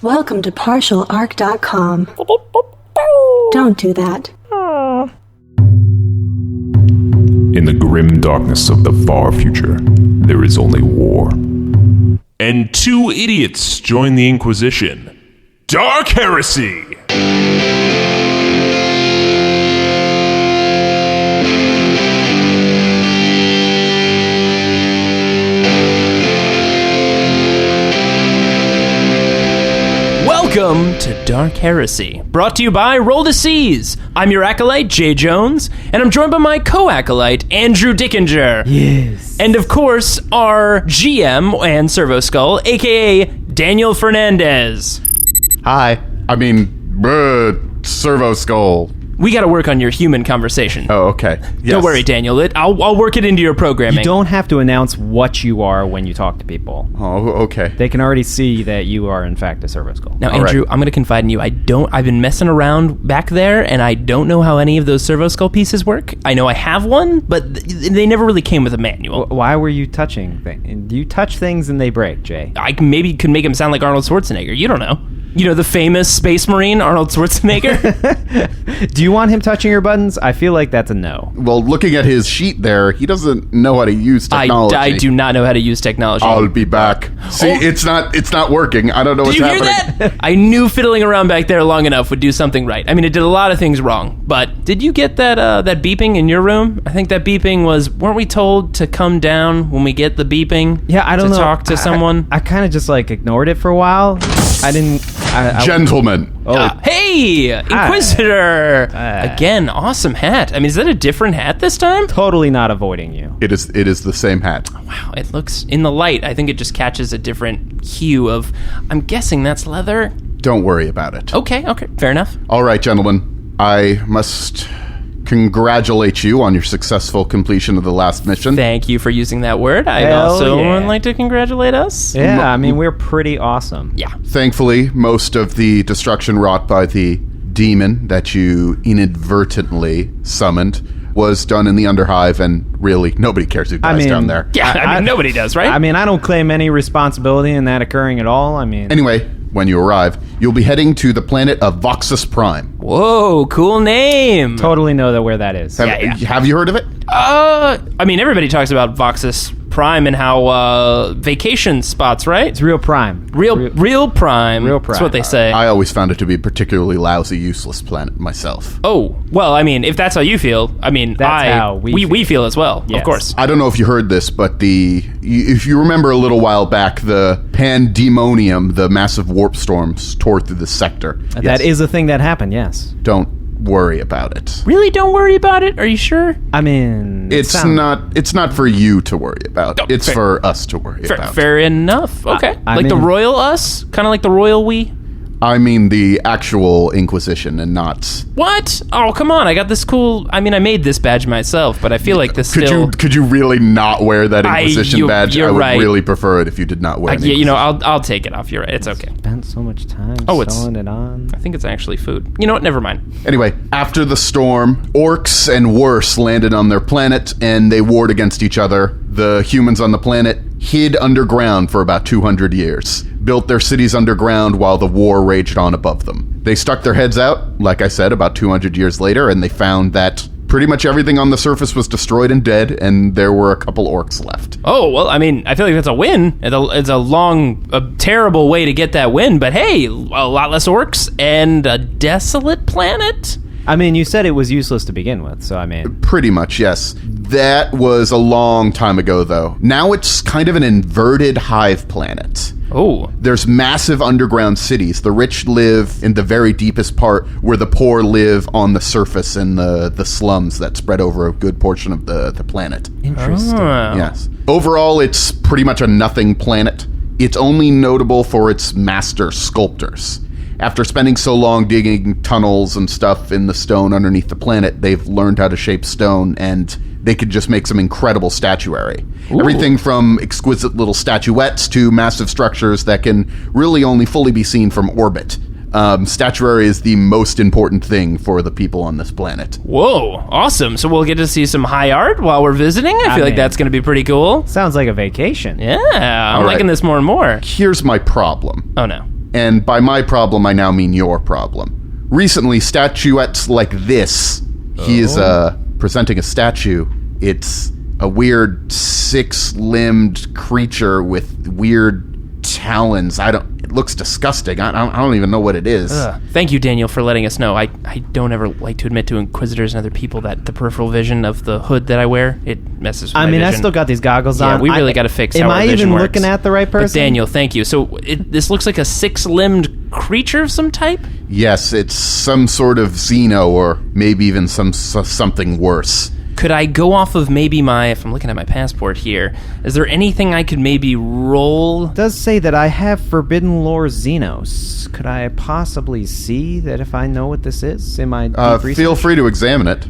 Welcome to partialarc.com. Don't do that. In the grim darkness of the far future, there is only war. And two idiots join the Inquisition. Dark Heresy! Welcome to Dark Heresy, brought to you by Roll to Seize. I'm your acolyte, Jay Jones, and I'm joined by my co-acolyte, Andrew Dickinger. Yes. And of course, our GM and Servo Skull, aka Daniel Fernandez. Hi. Servo Skull. We gotta work on your human conversation. Oh, okay. Yes. Don't worry, Daniel. I'll work it into your programming. You don't have to announce what you are when you talk to people. Oh, okay. They can already see that you are, in fact, a Servo Skull. Now, All Andrew, right. I'm going to confide in you. I've been messing around back there, and I don't know how any of those Servo Skull pieces work. I know I have one, but they never really came with a manual. Why were you touching things? You touch things and they break, Jay. I maybe could make him sound like Arnold Schwarzenegger. You don't know. You know, the famous Space Marine, Arnold Schwarzenegger? Do you want him touching your buttons? I feel like that's a no. Well, looking at his sheet there, he doesn't know how to use technology. I do not know how to use technology. I'll be back. See, it's not working. I don't know what's Did you happening. hear that? I knew fiddling around back there long enough would do something right. I mean, it did a lot of things wrong. But did you get that beeping in your room? I think that beeping was, weren't we told to come down when we get the beeping? Yeah, I don't know. To talk to someone? I kind of just, ignored it for a while. I didn't... Gentlemen. Hey, Inquisitor! Again, awesome hat. I mean, is that a different hat this time? Totally not avoiding you. It is the same hat. Wow, it looks, in the light, I think it just catches a different hue of, I'm guessing that's leather. Don't worry about it. Okay, fair enough. All right, gentlemen. I must congratulate you on your successful completion of the last mission. Thank you for using that word. I'd Hell also yeah. like to congratulate us. Yeah, I mean, we're pretty awesome. Yeah. Thankfully, most of the destruction wrought by the demon that you inadvertently summoned was done in the Underhive, and really, nobody cares who dies down there. Yeah, I mean, nobody does, right? I mean, I don't claim any responsibility in that occurring at all. I mean... Anyway, when you arrive, you'll be heading to the planet of Voxus Prime. Whoa, cool name. Totally know where that is. Have you heard of it? I mean, everybody talks about Voxus Prime and how vacation spots, right? It's real prime. Real prime. Real prime. That's what they say. I always found it to be a particularly lousy, useless planet myself. Oh, well, I mean, if that's how you feel, I mean, That's how we feel as well, Yes. of course. I don't know if you heard this, but if you remember a little while back, the pandemonium, the massive warp storms tore through the sector. That is a thing that happened, yes. Don't worry about it. Really, don't worry about it? Are you sure? I mean... It's not for you to worry about. Oh, it's fair. for us to worry about. Fair enough. Okay. I the mean- royal us? Kind of like the royal we? I mean the actual Inquisition and not... What? Oh, come on. I got this cool... I mean, I made this badge myself, but I feel like this still... Could you really not wear that Inquisition badge? You're I would right. really prefer it if you did not wear it. Yeah, you know, I'll take it off. You're right. It's okay. Spent so much time sewing it on. I think it's actually food. You know what? Never mind. Anyway, after the storm, Orks and worse landed on their planet, and they warred against each other. The humans on the planet hid underground for about 200 years, built their cities underground while the war raged on above them. They stuck their heads out, like I said, about 200 years later, and they found that pretty much everything on the surface was destroyed and dead, and there were a couple orcs left. Oh, well, I mean, I feel like that's a win. It's a terrible way to get that win, but hey, a lot less orcs and a desolate planet? I mean, you said it was useless to begin with, so I mean... Pretty much, yes. That was a long time ago, though. Now it's kind of an inverted hive planet. Oh. There's massive underground cities. The rich live in the very deepest part, where the poor live on the surface in the slums that spread over a good portion of the planet. Interesting. Oh. Yes. Overall, it's pretty much a nothing planet. It's only notable for its master sculptors. After spending so long digging tunnels and stuff in the stone underneath the planet, they've learned how to shape stone, and they could just make some incredible statuary. Ooh. Everything from exquisite little statuettes to massive structures that can really only fully be seen from orbit. Statuary is the most important thing for the people on this planet. Whoa, awesome. So we'll get to see some high art while we're visiting? I feel like that's going to be pretty cool. Sounds like a vacation. Yeah, I'm All right. liking this more and more. Here's my problem. Oh, no. And by my problem, I now mean your problem. Recently, statuettes like this, he is presenting a statue. It's a weird six-limbed creature with weird talons. It looks disgusting. I don't even know what it is. Thank you, Daniel, for letting us know. I don't ever like to admit to Inquisitors and other people that the peripheral vision of the hood that I wear, it messes with my vision. I still got these goggles on. Yeah, we really got to fix how our vision works. Am I even looking at the right person? But Daniel, thank you. So this looks like a six-limbed creature of some type? Yes, it's some sort of xeno or maybe even something worse. Could I go off of maybe if I'm looking at my passport here, is there anything I could maybe roll? It does say that I have Forbidden Lore Xenos. Could I possibly see that if I know what this is in my deep research? Feel free to examine it.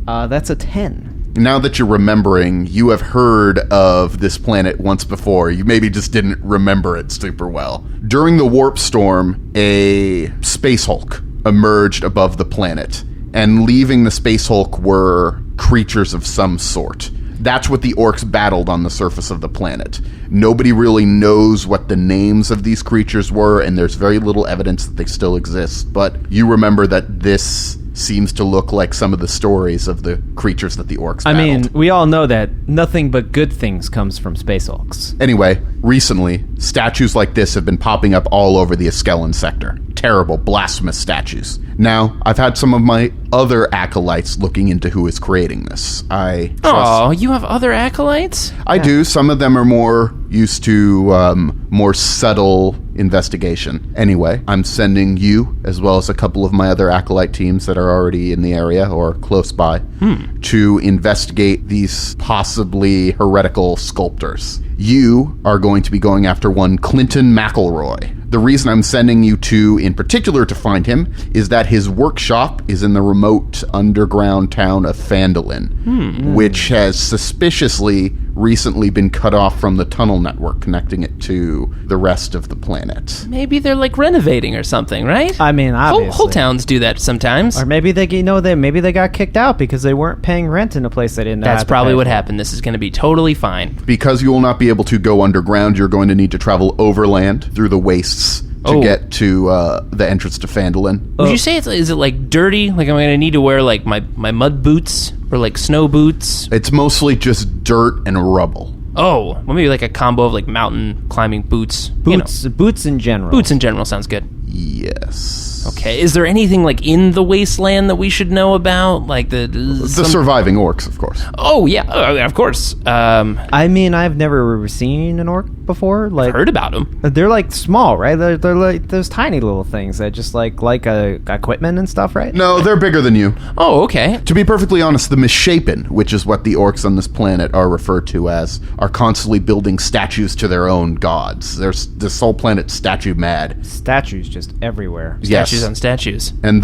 That's a 10. Now that you're remembering, you have heard of this planet once before. You maybe just didn't remember it super well. During the warp storm, a space hulk emerged above the planet. And leaving the Space Hulk were creatures of some sort. That's what the Orks battled on the surface of the planet. Nobody really knows what the names of these creatures were, and there's very little evidence that they still exist. But you remember that this seems to look like some of the stories of the creatures that the Orks battled. I mean, we all know that nothing but good things comes from Space Hulks. Anyway, recently, statues like this have been popping up all over the Askelon sector. Terrible, blasphemous statues. Now, I've had some of my other acolytes looking into who is creating this. Oh, you have other acolytes? I do. Some of them are more used to more subtle investigation. Anyway, I'm sending you, as well as a couple of my other acolyte teams that are already in the area or close by, to investigate these possibly heretical sculptors. You are going to be going after one Clinton McElroy. The reason I'm sending you to, in particular, to find him is that his workshop is in the remote underground town of Phandalin, which has suspiciously recently been cut off from the tunnel network connecting it to the rest of the planet. Maybe they're like renovating or something, right? I mean, obviously. Whole towns do that sometimes. Or maybe they got kicked out because they weren't paying rent in a place they didn't know. That's probably what happened. This is going to be totally fine. Because you will not be able to go underground, you're going to need to travel overland through the wastes to get to the entrance to Phandalin. Would you say is it like dirty? Like, am I going to need to wear like my mud boots or like snow boots? It's mostly just dirt and rubble. Oh, well, maybe like a combo of like mountain climbing boots. Boots in general. Boots in general sounds good. Yes. Okay, is there anything like in the wasteland that we should know about? Like the surviving orcs, of course. Oh, yeah, of course. I mean, I've never seen an orc before. Like, I've heard about them. They're like small, right? They're like those tiny little things that just like equipment and stuff, right? No, they're bigger than you. Oh, okay. To be perfectly honest, the misshapen, which is what the orcs on this planet are referred to as, are constantly building statues to their own gods. There's this whole planet statue mad. Statues just everywhere. Yes. Statues on statues. And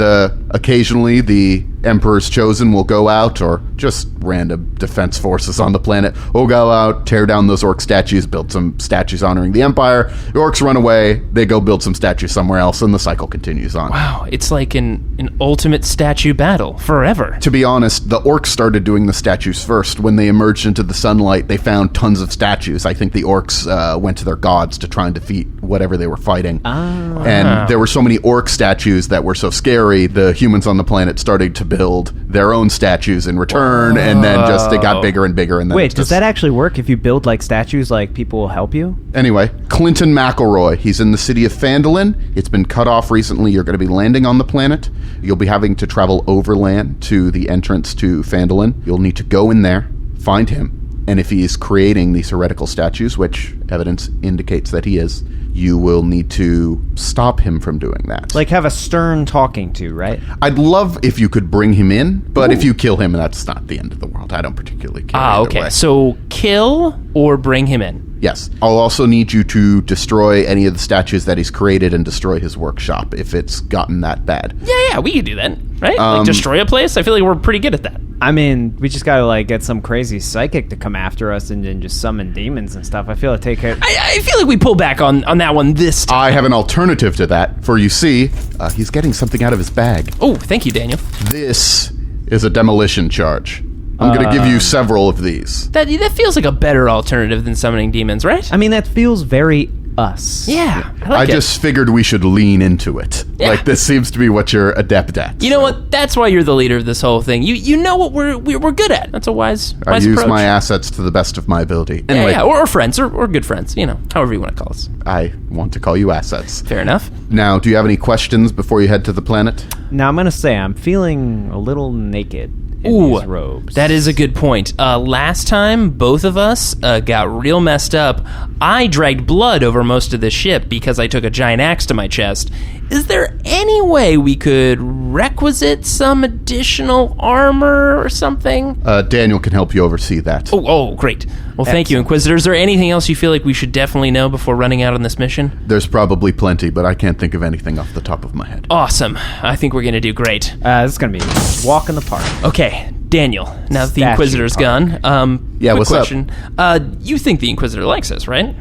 occasionally the Emperor's Chosen will go out, or just random defense forces on the planet will go out, tear down those orc statues, build some statues honoring the Empire. The orcs run away, they go build some statues somewhere else, and the cycle continues on. Wow, it's like an ultimate statue battle forever. To be honest, the orcs started doing the statues first. When they emerged into the sunlight, they found tons of statues. I think the orcs went to their gods to try and defeat whatever they were fighting. And there were so many orc statues that were so scary, the humans on the planet started to build their own statues in return, and then just it got bigger and bigger. And then wait, does that actually work? If you build like statues, like people will help you? Anyway, Clinton McElroy, he's in the city of Phandalin. It's been cut off recently. You're going to be landing on the planet. You'll be having to travel overland to the entrance to Phandalin. You'll need to go in there, find him, and if he is creating these heretical statues, which evidence indicates that he is, you will need to stop him from doing that. Like have a stern talking to, right? I'd love if you could bring him in, but if you kill him, that's not the end of the world. I don't particularly care either okay. way. So kill or bring him in? Yes. I'll also need you to destroy any of the statues that he's created and destroy his workshop if it's gotten that bad. Yeah, we can do that, right? Like destroy a place? I feel like we're pretty good at that. I mean, we just gotta like get some crazy psychic to come after us and then just summon demons and stuff. I feel like I feel like we pull back on that one this time. I have an alternative to that, for you see, he's getting something out of his bag. Oh, thank you, Daniel. This is a demolition charge. I'm going to give you several of these. That feels like a better alternative than summoning demons, right? I mean, that feels very us. Yeah, I just figured we should lean into it. Yeah. Like, this seems to be what you're adept at. You know what? That's why you're the leader of this whole thing. You know what we're good at. That's a wise I use approach. my assets to the best of my ability. Anyway, Yeah, or friends, or good friends. However you want to call us. I want to call you assets. Fair enough. Now, do you have any questions before you head to the planet? Now, I'm going to say I'm feeling a little naked in these robes. That is a good point. Last time, both of us got real messed up. I dragged blood over most of the ship because I took a giant axe to my chest. Is there any way we could requisite some additional armor or something? Daniel can help you oversee that. Oh, great. Well, thank you, Inquisitor. Is there anything else you feel like we should definitely know before running out on this mission? There's probably plenty, but I can't think of anything off the top of my head. Awesome. I think we're going to do great. This is going to be a walk in the park. Okay, Daniel, now that the Statue Inquisitor's park. gone, Yeah, quick what's up? question. You think the Inquisitor likes us, right?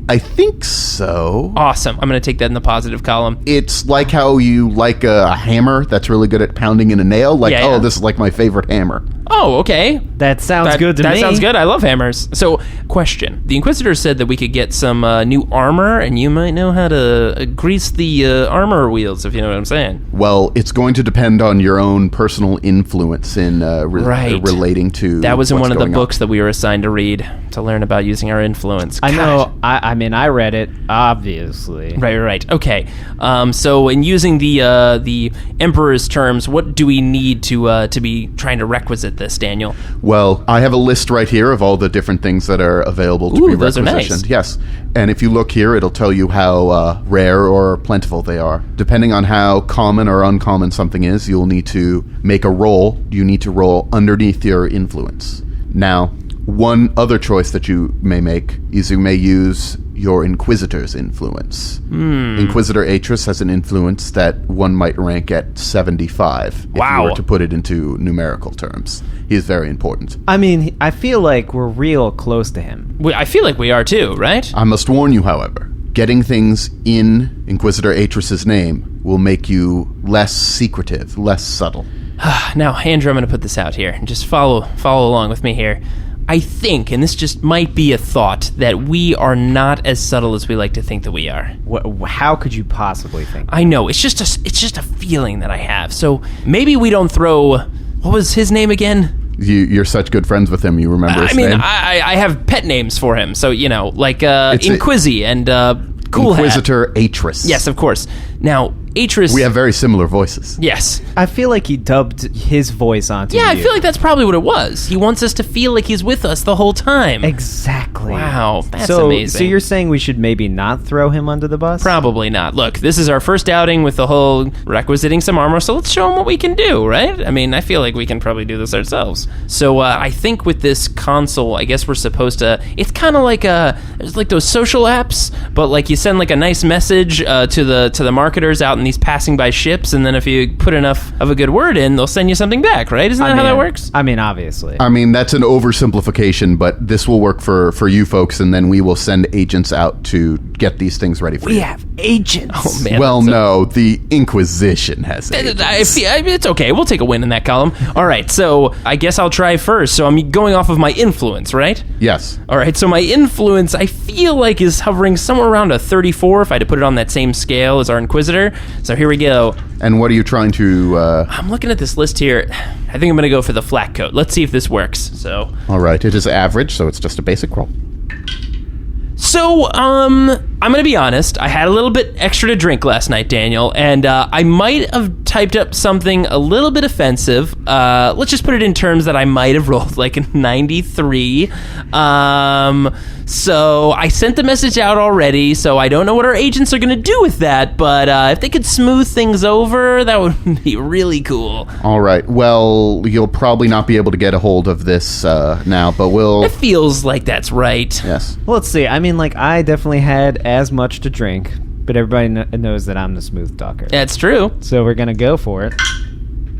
I think so. Awesome. I'm going to take that in the positive column. It's like how you like a hammer that's really good at pounding in a nail. Like, Yeah. this is like my favorite hammer. Oh, okay. That sounds good to me. That sounds good. I love hammers. So, question. The Inquisitor said that we could get some new armor, and you might know how to grease the armor wheels, if you know what I'm saying. Well, it's going to depend on your own personal influence in Right. relating to That was in what's one of the going on. books that we were assigned to read to learn about using our influence. I know. God. I read it, obviously. Right. Okay. So, in using the Emperor's terms, what do we need to be trying to requisite this, Daniel? Well, I have a list right here of all the different things that are available to Ooh, be those are requisitioned. nice. Yes. And if you look here, it'll tell you how rare or plentiful they are. Depending on how common or uncommon something is, you'll need to make a roll. You need to roll underneath your influence. Now, one other choice that you may make is you may use your Inquisitor's influence. Inquisitor Atris has an influence that one might rank at 75 if Wow. you were to put it into numerical terms. He is very important. I mean, I feel like we're real close to him. I feel like we are too, right? I must warn you, however, getting things in Inquisitor Atris's name will make you less secretive, less subtle. Now, Andrew, I'm going to put this out here and just follow along with me here. I think, and this just might be a thought, that we are not as subtle as we like to think that we are. How could you possibly think? I know, it's just a feeling that I have. So maybe we don't throw, what was his name again? You're such good friends with him, you remember his name? I have pet names for him. So, like It's Inquisi and Cool Hat. Inquisitor Atris. Yes, of course. Now, Atris... We have very similar voices. Yes. I feel like he dubbed his voice onto Yeah, you. I feel like that's probably what it was. He wants us to feel like he's with us the whole time. Exactly. Wow, that's so, amazing. So you're saying we should maybe not throw him under the bus? Probably not. Look, this is our first outing with the whole requisiting some armor, so let's show him what we can do, right? I mean, I feel like we can probably do this ourselves. So I think with this console, I guess we're supposed to... It's kind of like there's like those social apps, but like you send like a nice message to the marketers out in these passing by ships, and then if you put enough of a good word in, they'll send you something back, right? Isn't that how that works? I mean, obviously. I mean, that's an oversimplification, but this will work for you folks, and then we will send agents out to get these things ready for you. We have agents. Oh, man. Well, no, the Inquisition has agents. It's okay. We'll take a win in that column. All right, so I guess I'll try first. So I'm going off of my influence, right? Yes. All right, so my influence, I feel like, is hovering somewhere around a 34 if I had to put it on that same scale as our Inquisitor. So here we go. And what are you trying to... I'm looking at this list here. I think I'm going to go for the flat coat. Let's see if this works. So All right, it is average, so it's just a basic roll. So, I'm gonna be honest, I had a little bit extra to drink last night, Daniel, and I might have typed up something a little bit offensive. Let's just put it in terms that I might have rolled like a 93. So I sent the message out already, so I don't know what our agents are gonna do with that, but if they could smooth things over, that would be really cool. All right, well, you'll probably not be able to get a hold of this now, but we'll... It feels like that's right. Yes. Well, let's see. I mean, like, I definitely had as much to drink, but everybody knows that I'm the smooth talker. That's true. So we're going to go for it.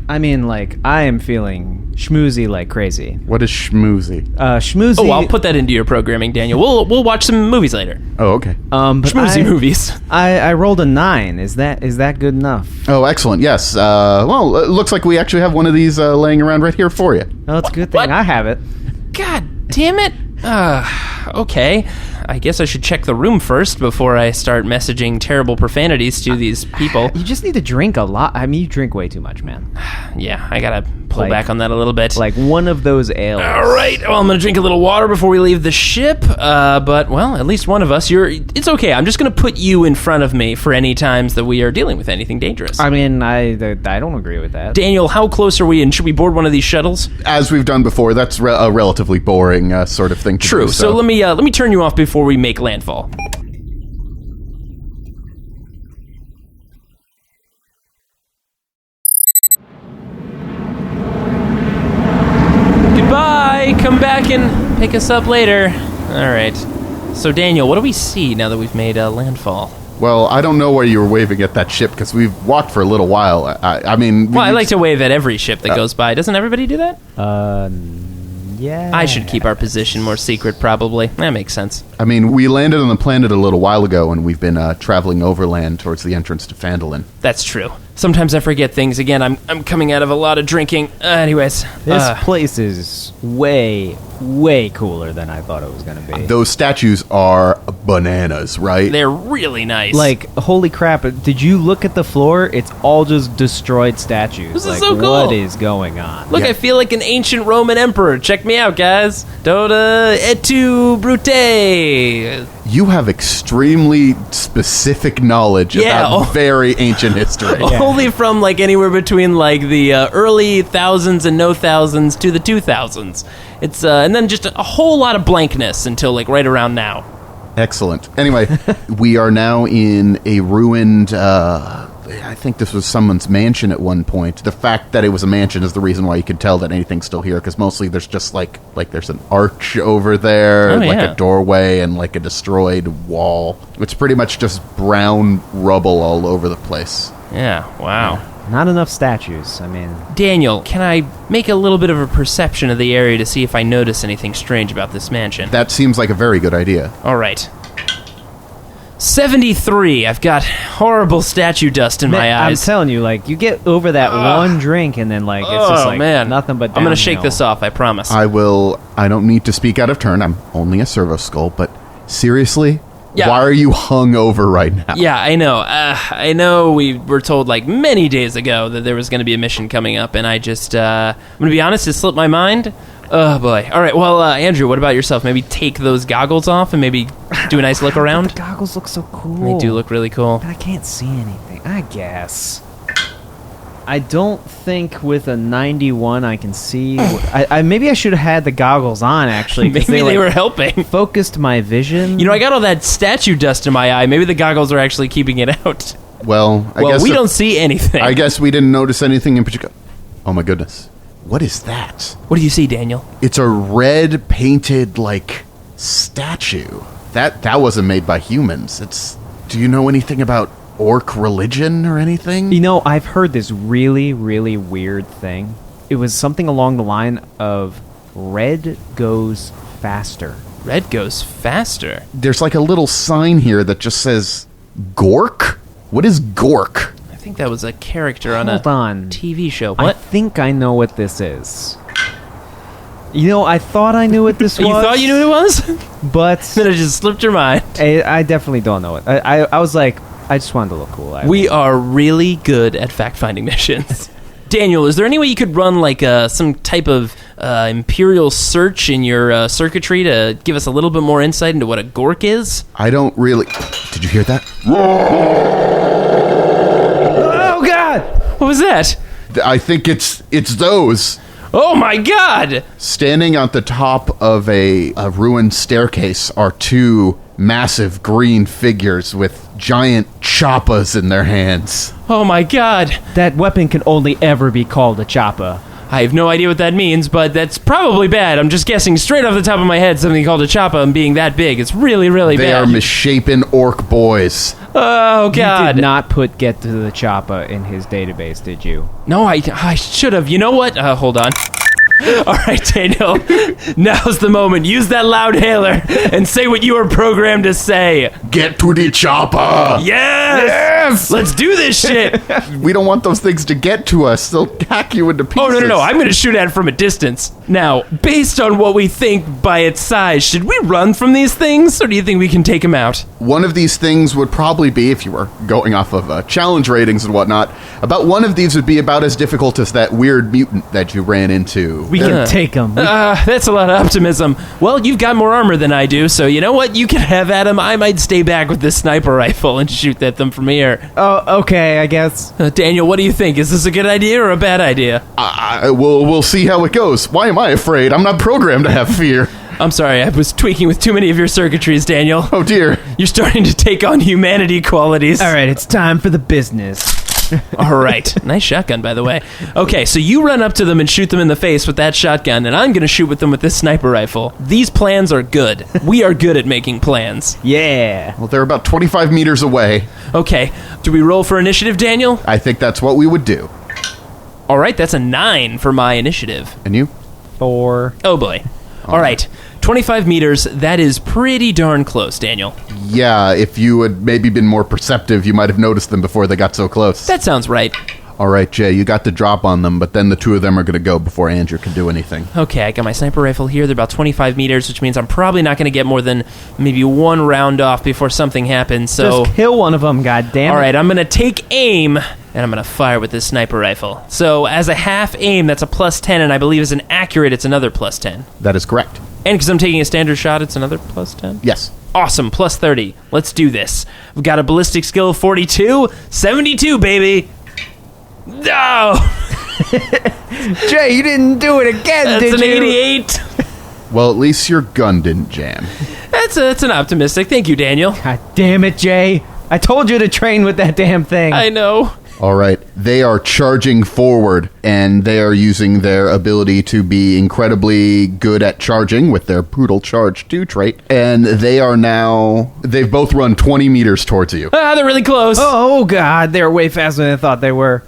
I mean, like, I am feeling schmoozy like crazy. What is schmoozy? Schmoozy... Oh, I'll put that into your programming, Daniel. We'll watch some movies later. Oh, okay. but Schmoozy movies. I rolled a 9. Is that good enough? Oh, excellent, yes. Well, it looks like we actually have one of these laying around right here for you. Oh, it's a good thing What? I have it. God damn it. Okay. I guess I should check the room first before I start messaging terrible profanities to these people. You just need to drink a lot. I mean, you drink way too much, man. Yeah, I gotta pull back on that a little bit. Like one of those ales. All right, well, I'm gonna drink a little water before we leave the ship, but, well, at least one of us, it's okay. I'm just gonna put you in front of me for any times that we are dealing with anything dangerous. I mean, I don't agree with that. Daniel, how close are we, and should we board one of these shuttles? As we've done before, that's a relatively boring sort of thing to do. True, so let me turn you off before we make landfall. Goodbye! Come back and pick us up later. Alright. So, Daniel, what do we see now that we've made landfall? Well, I don't know where you were waving at that ship, because we've walked for a little while. I mean... Well, I like to wave at every ship that goes by. Doesn't everybody do that? Yeah. I should keep our position more secret, probably. That makes sense. I mean, we landed on the planet a little while ago, and we've been traveling overland towards the entrance to Phandalin. That's true. Sometimes I forget things. Again, I'm coming out of a lot of drinking. Anyways. This place is way, way cooler than I thought it was going to be. Those statues are bananas, right? They're really nice. Like, holy crap, did you look at the floor? It's all just destroyed statues. This is like, so cool. What is going on? Look, Yeah. I feel like an ancient Roman emperor. Check me out, guys. Doda et tu, brute. You have extremely specific knowledge about very ancient history. Only from, like, anywhere between, like, the early thousands and no thousands to the 2000s. It's, and then just a whole lot of blankness until, like, right around now. Excellent. Anyway, we are now in a ruined, I think this was someone's mansion at one point. The fact that it was a mansion is the reason why you could tell that anything's still here, because mostly there's just, like there's an arch over there, like a doorway, and, like, a destroyed wall. It's pretty much just brown rubble all over the place. Yeah, wow. Not enough statues. I mean... Daniel, can I make a little bit of a perception of the area to see if I notice anything strange about this mansion? That seems like a very good idea. All right. 73. I've got horrible statue dust in my eyes. I'm telling you, like, you get over that one drink and then, like, it's just, like, nothing but downhill. I'm going to shake this off, I promise. I don't need to speak out of turn. I'm only a Servo skull, but seriously? Yeah. Why are you hungover right now? Yeah, I know. I know we were told, like, many days ago that there was going to be a mission coming up, and I just, I'm going to be honest, it slipped my mind. Oh, boy. All right, well, Andrew, what about yourself? Maybe take those goggles off and maybe do a nice look around? The goggles look so cool. They do look really cool. But I can't see anything, I guess. I don't think with a 91 I can see... maybe I should have had the goggles on, actually. Maybe they were helping. Focused my vision. You know, I got all that statue dust in my eye. Maybe the goggles are actually keeping it out. Well, I guess we don't see anything. I guess we didn't notice anything in particular. Oh my goodness. What is that? What do you see, Daniel? It's a red painted, like, statue. That wasn't made by humans. Do you know anything about orc religion or anything? You know, I've heard this really, really weird thing. It was something along the line of red goes faster. Red goes faster? There's like a little sign here that just says Gork? What is Gork? I think that was a character on Hold on. TV show. I What? think I know what this is. You know, I thought I knew what this was. You thought you knew what it was? But Then it just slipped your mind. I definitely don't know it. I was like, I just wanted to look cool. We are really good at fact-finding missions. Daniel, is there any way you could run like some type of imperial search in your circuitry to give us a little bit more insight into what a gork is? I don't really... Did you hear that? Oh, God! What was that? I think it's those. Oh my God! Standing at the top of a ruined staircase are two massive green figures with giant choppas in their hands. Oh my God! That weapon can only ever be called a choppa. I have no idea what that means, but that's probably bad. I'm just guessing straight off the top of my head something called a choppa and being that big. It's really, really They bad. are misshapen orc boys. Oh, God. You did not put get to the choppa in his database, did you? No, I should have. You know what? Hold on. All right, Daniel. Now's the moment. Use that loud hailer and say what you were programmed to say. Get to the chopper! Yes! Yes! Let's do this shit! We don't want those things to get to us. They'll hack you into pieces. Oh, no. I'm going to shoot at it from a distance. Now, based on what we think by its size, should we run from these things, or do you think we can take them out? One of these things would probably be, if you were going off of challenge ratings and whatnot, about one of these would be about as difficult as that weird mutant that you ran into. We can take them. That's a lot of optimism. Well, you've got more armor than I do, so you know what? You can have at them. I might stay back with this sniper rifle and shoot at them from here. Oh, okay, I guess. Daniel, what do you think? Is this a good idea or a bad idea? We'll see how it goes. Why am I afraid? I'm not programmed to have fear. I'm sorry, I was tweaking with too many of your circuitries, Daniel. Oh, dear. You're starting to take on humanity qualities. All right, it's time for the business. All right. Nice shotgun, by the way. Okay, so you run up to them and shoot them in the face with that shotgun, and I'm going to shoot with them with this sniper rifle. These plans are good. We are good at making plans. Yeah. Well, they're about 25 meters away. Okay, do we roll for initiative, Daniel? I think that's what we would do. All right, that's a 9 for my initiative. And you? 4. Oh, boy. All right. 25 meters, that is pretty darn close, Daniel. Yeah, if you had maybe been more perceptive, you might have noticed them before they got so close. That sounds right. All right, Jay, you got the drop on them, but then the two of them are going to go before Andrew can do anything. Okay, I got my sniper rifle here. They're about 25 meters, which means I'm probably not going to get more than maybe one round off before something happens, so... Just kill one of them, goddammit. All right, I'm going to take aim, and I'm going to fire with this sniper rifle. So, as a half aim, that's a plus 10, and I believe as an accurate, it's another plus 10. That is correct. And because I'm taking a standard shot, it's another plus 10? Yes. Awesome, plus 30. Let's do this. We've got a ballistic skill of 42. 72, baby! No! Jay, you didn't do it again, That's did an you? 88. Well, at least your gun didn't jam. That's an optimistic. Thank you, Daniel. God damn it, Jay. I told you to train with that damn thing. I know. All right, they are charging forward, and they are using their ability to be incredibly good at charging with their brutal charge 2 trait, and they've both run 20 meters towards you. Ah, they're really close. Oh, God, they're way faster than I thought they were.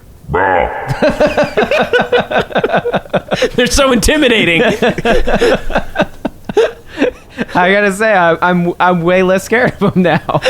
They're so intimidating. I gotta say, I'm way less scared of them now.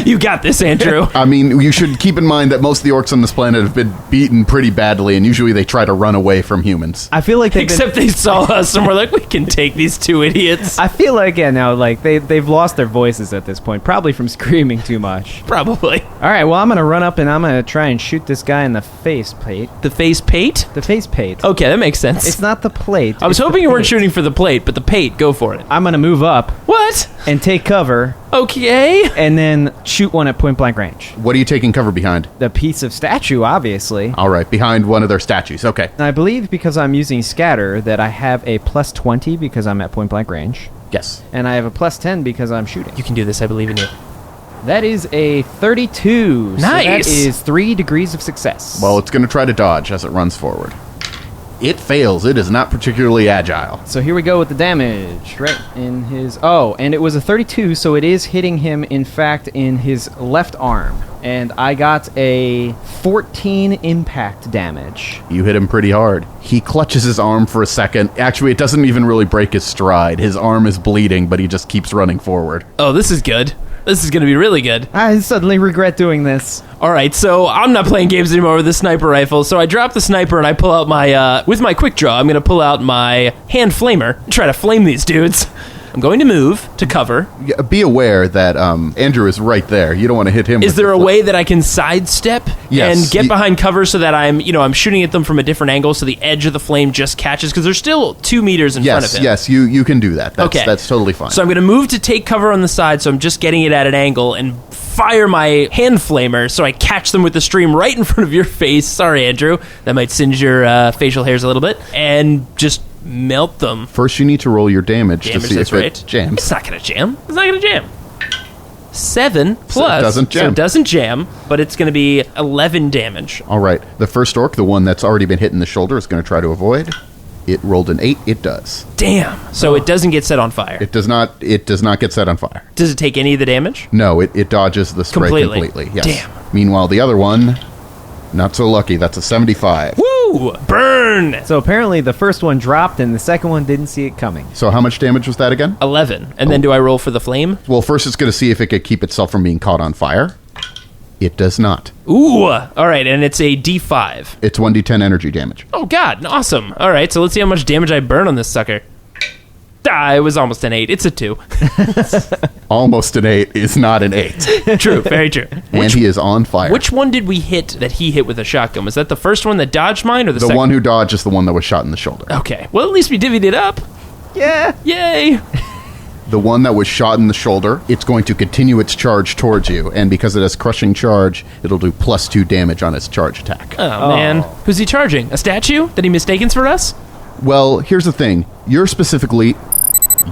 You got this, Andrew. I mean, you should keep in mind that most of the orcs on this planet have been beaten pretty badly, and usually they try to run away from humans. I feel like Except they saw us and we're like, we can take these two idiots. I feel like, yeah, now, like, they've lost their voices at this point, probably from screaming too much. Probably. All right, well, I'm gonna run up and I'm gonna try and shoot this guy in the face plate. The face pate? The face plate. Okay, that makes sense. It's not the plate. I was it's hoping the you weren't pate. shooting for the plate, but the pate, go for it. I'm gonna move up What? and take cover Okay. and then shoot one at point blank range. What are you taking cover behind? The piece of statue, obviously. All right, behind one of their statues. Okay. And I believe because I'm using scatter that I have a plus 20 because I'm at point blank range. Yes. And I have a plus 10 because I'm shooting. You can do this, I believe in you. That is a 32. So Nice. that is 3 degrees of success. Well, it's going to try to dodge as it runs forward. It fails. It is not particularly agile. So here we go with the damage. Right in his... Oh, and it was a 32, so it is hitting him, in fact, in his left arm. And I got a 14 impact damage. You hit him pretty hard. He clutches his arm for a second. Actually, it doesn't even really break his stride. His arm is bleeding, but he just keeps running forward. Oh, this is good. This is going to be really good. I suddenly regret doing this. All right, so I'm not playing games anymore with the sniper rifle, so I drop the sniper and I pull out my, with my quick draw, I'm going to pull out my hand flamer and try to flame these dudes. I'm going to move to cover. Yeah, be aware that Andrew is right there. You don't want to hit him. Is there a way that I can sidestep Yes, and get behind cover so that I'm shooting at them from a different angle so the edge of the flame just catches? Because there's still 2 meters in front of him. Yes, you can do that. Okay. That's totally fine. So I'm going to move to take cover on the side, so I'm just getting it at an angle, and fire my hand flamer so I catch them with the stream right in front of your face. Sorry, Andrew. That might singe your facial hairs a little bit. And just melt them. First, you need to roll your damage to see That's if right. it jams. It's not going to jam. It's not going to jam. 7 plus. doesn't jam. So it doesn't jam, but it's going to be 11 damage. All right. The first orc, the one that's already been hit in the shoulder, is going to try to avoid. It rolled an 8. It does. Damn. So it doesn't get set on fire. It does not. It does not get set on fire. Does it take any of the damage? No, it dodges the spray completely. Yes. Damn. Meanwhile, the other one, not so lucky. That's a 75. Woo! Burn! So apparently the first one dropped and the second one didn't see it coming. So how much damage was that again? 11. And then do I roll for the flame? Well, first it's going to see if it could keep itself from being caught on fire. It does not. Ooh, all right, and it's a D5. It's 1d10 energy damage. Oh, God, awesome. All right, so let's see how much damage I burn on this sucker. It was almost an 8. It's a 2. Almost an 8 is not an 8. True, very true. And he is on fire. Which one did we hit that he hit with a shotgun? Was that the first one that dodged mine or the second? The one who dodged is the one that was shot in the shoulder. Okay, well, at least we divvied it up. Yeah. Yay. The one that was shot in the shoulder, it's going to continue its charge towards you, and because it has crushing charge, it'll do +2 damage on its charge attack. Oh, man. Who's he charging? A statue that he mistakens for us? Well, here's the thing. You're specifically...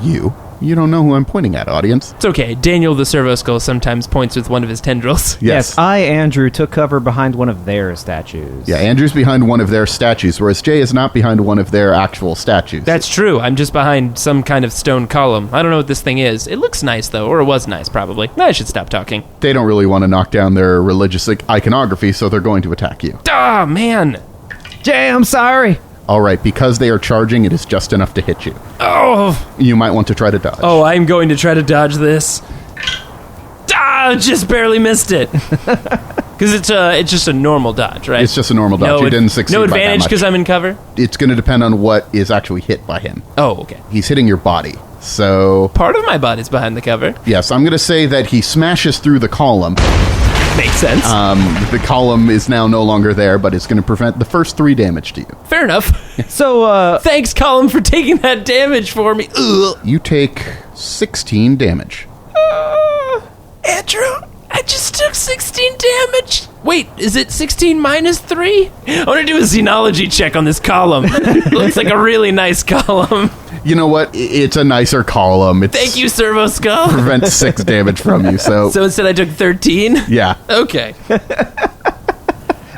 You don't know who I'm pointing at, audience. It's okay. Daniel the Servo Skull sometimes points with one of his tendrils. Yes. I, Andrew, took cover behind one of their statues. Yeah, Andrew's behind one of their statues, whereas Jay is not behind one of their actual statues. That's true. I'm just behind some kind of stone column. I don't know what this thing is. It looks nice, though, or it was nice, probably. I should stop talking. They don't really want to knock down their religious iconography, so they're going to attack you. Ah, man. Jay, I'm sorry. All right, because they are charging, it is just enough to hit you. Oh. You might want to try to dodge. Oh, I'm going to try to dodge this. Just barely missed it. Because it's just a normal dodge, right? It's just a normal dodge. You didn't succeed No by that advantage much. because I'm in cover? It's going to depend on what is actually hit by him. Oh, okay. He's hitting your body. So, Part of my body's behind the cover. yes, I'm going to say that he smashes through the column. Makes sense. The column is now no longer there, but it's going to prevent the first 3 damage to you. Fair enough. So, Thanks, Colin, for taking that damage for me. Ugh. You take 16 damage. Andrew, I just took 16 damage. Wait, is it 16 minus 3? I want to do a xenology check on this column. Looks like a really nice column. You know what? It's a nicer column. It's Thank you, Servo Skull. prevents 6 damage from you, so So instead I took 13? yeah. Okay.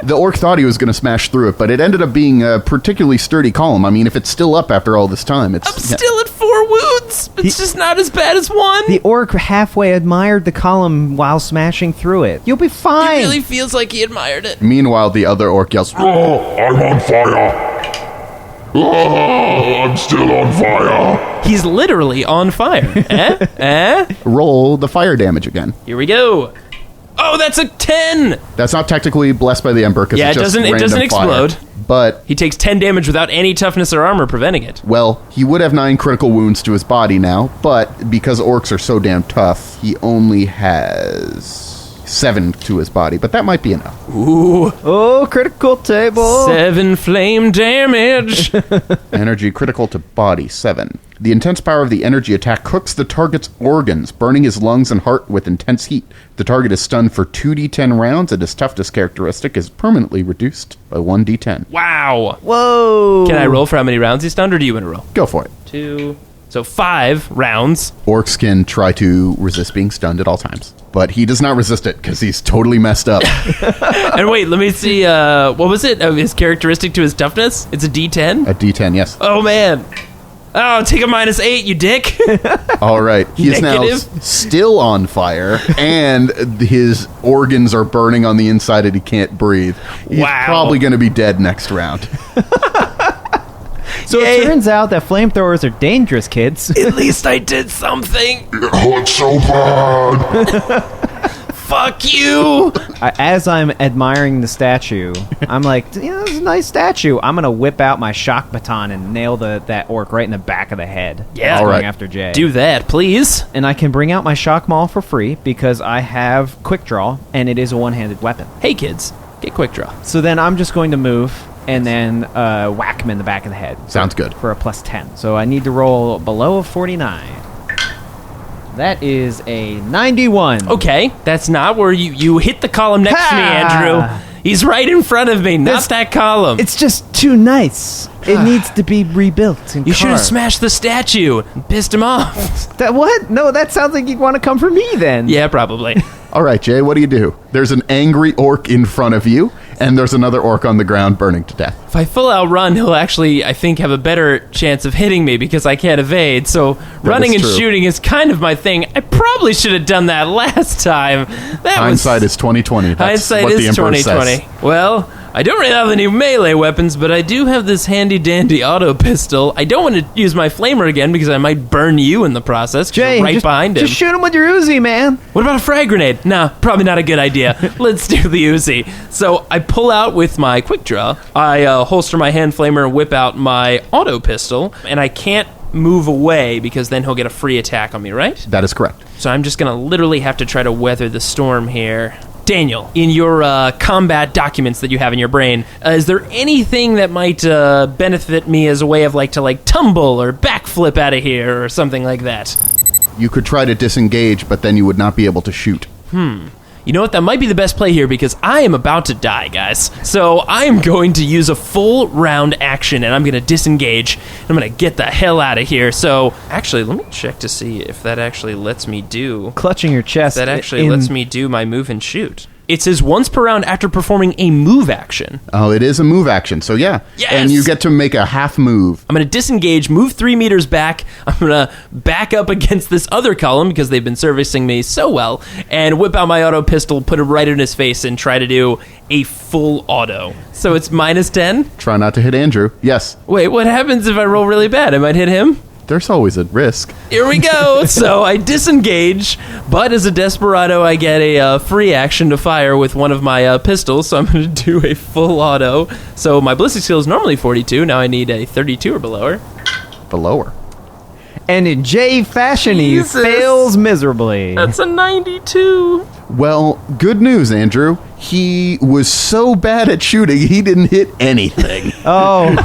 The orc thought he was going to smash through it, but it ended up being a particularly sturdy column. I mean, if it's still up after all this time, it's... I'm still at 4 wounds. It's just not as bad as 1. the orc halfway admired the column while smashing through it. You'll be It fine. really feels like he admired it. Meanwhile, the other orc yells, Oh, I'm on fire. Oh, I'm still on fire. He's literally on fire. roll the fire damage again. Here we go. Oh, that's a 10. That's not technically blessed by the Emperor because Yeah, it's it just doesn't random fire. explode. But, He takes 10 damage without any toughness or armor preventing it. well, he would have 9 critical wounds to his body now, but because orcs are so damn tough, he only has 7 to his body, but that might be enough. Ooh, Oh, critical table. 7 flame damage. Energy critical to body, 7. The intense power of the energy attack cooks the target's organs, burning his lungs and heart with intense heat. The target is stunned for 2d10 rounds, and his toughness characteristic is permanently reduced by 1d10. Wow. Whoa. Can I roll for how many rounds he's stunned, or do you want to roll? Go for it. 2. So 5 rounds. Orcs can try to resist being stunned at all times, but he does not resist it because he's totally messed up. And wait, let me see. What was it? His characteristic to his toughness? It's a D10? A d10, yes. Oh, man. Oh, take a -8, you dick. All right. He is now Negative. still on fire, and his organs are burning on the inside and he can't breathe. He's Wow. probably going to be dead next round. So Yay. it turns out that flamethrowers are dangerous, kids. At least I did something. It hurts so bad. Fuck you. As I'm admiring the statue, I'm like, you know, this is a nice statue. I'm going to whip out my shock baton and nail that orc right in the back of the head. Yeah. It's All going right. after Jay. Do that, please. And I can bring out my shock maul for free because I have quick draw, and it is a one-handed weapon. Hey, kids, get quick draw. So then I'm just going to move and then whack him in the back of the head. Sounds good. For a +10. So I need to roll below a 49. That is a 91. Okay, that's not where you hit the column next to me, Ha! Andrew. He's right in front of me, not This- that column. It's just too nice. It needs to be rebuilt and You should have carved. smashed the statue and pissed him off. That what? No, that sounds like you'd want to come for me then. Yeah, probably. All right, Jay, what do? There's an angry orc in front of you, and there's another orc on the ground burning to death. If I full out run, he'll actually, I think, have a better chance of hitting me because I can't evade. So running and true. shooting is kind of my thing. I probably should have done that last time. That Hindsight was is 20/20. That's hindsight what is the Emperor 20/20. says. Well, I don't really have any melee weapons, but I do have this handy-dandy auto pistol. I don't want to use my flamer again because I might burn you in the process. Jay, right behind him. Just shoot him with your Uzi, man. What about a frag grenade? Nah, probably not a good idea. Let's do the Uzi. So I pull out with my quick draw. I holster my hand flamer and whip out my auto pistol, and I can't move away because then he'll get a free attack on me, right? That is correct. So I'm just going to literally have to try to weather the storm here. Daniel, in your combat documents that you have in your brain, is there anything that might benefit me as a way of to tumble or backflip out of here or something like that? You could try to disengage, but then you would not be able to shoot. You know what? That might be the best play here because I am about to die, guys. So I am going to use a full round action and I'm going to disengage. I'm going to get the hell out of here. So actually, let me check to see if that actually lets me do... Clutching your chest. That actually lets me do my move and shoot. It says once per round after performing a move action. Oh, it is a move action, so yeah. Yes! And you get to make a half move. I'm going to disengage, move 3 meters back. I'm going to back up against this other column because they've been servicing me so well, and whip out my auto pistol, put it right in his face, and try to do a full auto. So it's -10? Try not to hit Andrew. Yes. Wait, what happens if I roll really bad? I might hit him? There's always a risk. Here we go. So I disengage, but as a Desperado, I get a free action to fire with one of my pistols, so I'm going to do a full auto. So my ballistic skill is normally 42. Now I need a 32 or below. Below her. And in Jay fashion, he Jesus. fails miserably. That's a 92. Well, good news, Andrew. He was so bad at shooting, he didn't hit anything. Oh,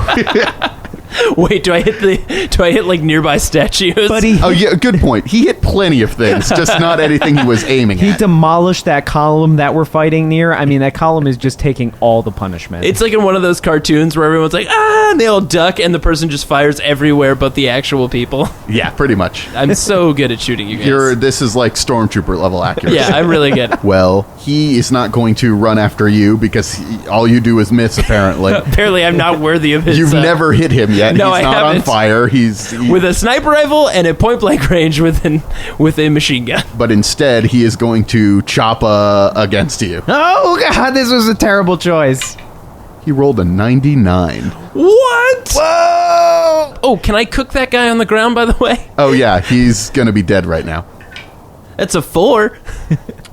Wait, do I hit nearby statues? but he Oh, yeah, good point. He hit plenty of things, just not anything he was aiming he at. demolished that column that we're fighting near. I mean, that column is just taking all the punishment. It's like in one of those cartoons where everyone's like, and they all duck, and the person just fires everywhere but the actual people. Yeah, pretty much. I'm so good at shooting you guys. This is like Stormtrooper level accuracy. Yeah, I'm really good. Well, he is not going to run after you because all you do is miss, apparently. Apparently, I'm not worthy of his... You've never hit him yet. No, He's I not on haven't. fire. With a sniper rifle and at point-blank range with a machine gun. But instead, he is going to chop against you. Oh, God, this was a terrible choice. He rolled a 99. What? Whoa! Oh, can I cook that guy on the ground, by the way? Oh, yeah, he's going to be dead right now. That's a 4.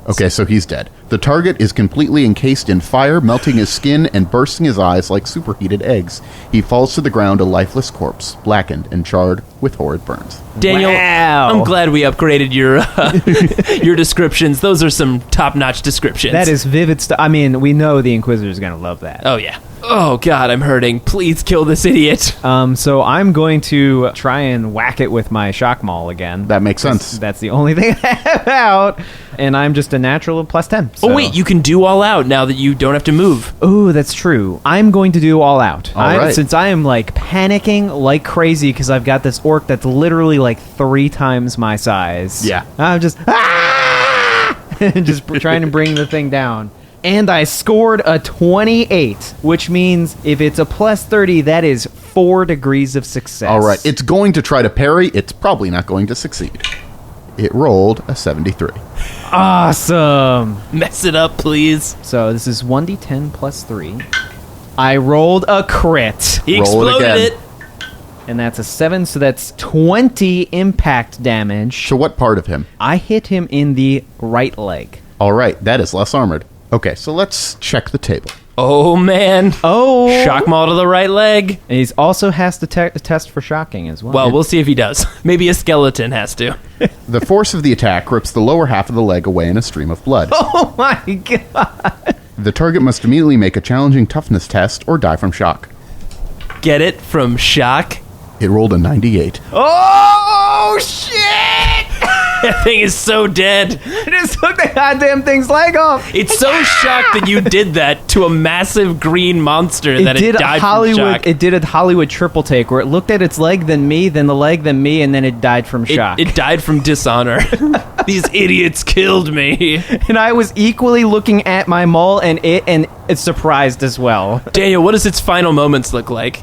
Okay, so he's dead. The target is completely encased in fire, melting his skin and bursting his eyes like superheated eggs. He falls to the ground a lifeless corpse, blackened and charred with horrid burns. Daniel, Wow. I'm glad we upgraded your descriptions. Those are some top-notch descriptions. That is vivid stuff. I mean, we know the Inquisitor's going to love that. Oh, yeah. Oh, God, I'm hurting. Please kill this idiot. So I'm going to try and whack it with my shock maul again. That makes sense. That's the only thing I have out. And I'm just a natural of +10. Oh, wait, you can do all out now that you don't have to move. Oh, that's true. I'm going to do all out. All right. Since I am panicking like crazy because I've got this orc that's literally 3 times my size. Yeah. I'm just just trying to bring the thing down. And I scored a 28, which means if it's a +30, that is 4 degrees of success. All right, it's going to try to parry. It's probably not going to succeed. It rolled a 73. Awesome. Mess it up, please. So this is 1d10 +3. I rolled a crit. He Roll it exploded again. it. And that's a 7, so that's 20 impact damage. So what part of him? I hit him in the right leg. All right, that is less armored. Okay, so let's check the table. Oh, man. Oh! Shock maul to the right leg. And he also has to test for shocking as well. Well, we'll see if he does. Maybe a skeleton has to. The force of the attack rips the lower half of the leg away in a stream of blood. Oh my god! The target must immediately make a challenging toughness test or die from shock. Get it from shock? It rolled a 98. Oh shit! That thing is so dead. I just took the goddamn thing's leg off. It's so shocked that you did that to a massive green monster that it died from shock. It did a Hollywood triple take where it looked at its leg, then me, then the leg, then me, and then it died from shock. It died from dishonor. These idiots killed me. And I was equally looking at my maul and it's surprised as well. Daniel, what does its final moments look like?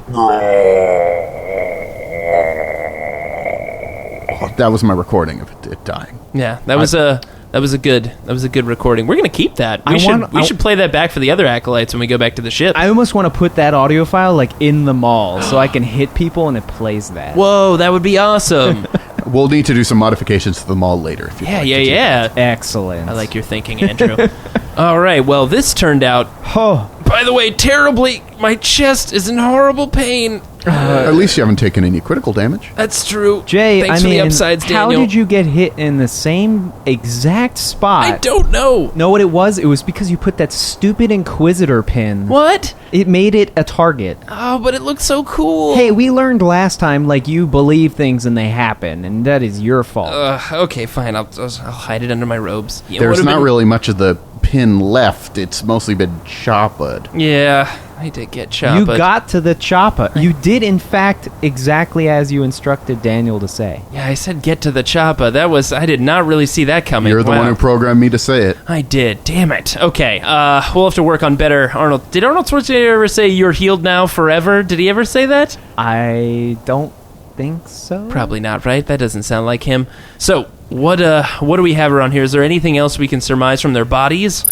That was my recording of it dying. Yeah, that was a That was a good recording. We're gonna keep that. We should play that back for the other acolytes when we go back to the ship. I almost want to put that audio file like in the mall so I can hit people and it plays that. Whoa, that would be awesome. We'll need to do some modifications to the mall later. If Yeah. Excellent. I like your thinking, Andrew. All right, well, this turned out, Oh, by the way, terribly. My chest is in horrible pain. At least you haven't taken any critical damage. That's true. Jay, Thanks I for mean, the upsides, how Daniel. did you get hit in the same exact spot? I don't know. Know what it was? It was because you put that stupid Inquisitor pin. What? It made it a target. Oh, but it looks so cool. Hey, we learned last time, like, you believe things and they happen, and that is your fault. Okay, fine. I'll hide it under my robes. Yeah, There's would've not been- really much of the pin left. It's mostly been chopped. Yeah, I did get chopped. You got to the chopper. You did, in fact, exactly as you instructed Daniel to say. Yeah, I said get to the chopper. I did not really see that coming. You're the Wow. one who programmed me to say it. I did. Damn it. Okay, we'll have to work on better. Arnold, did Arnold Schwarzenegger ever say you're healed now forever? Did he ever say that? I don't think so. Probably not, right? That doesn't sound like him. So, what do we have around here? Is there anything else we can surmise from their bodies?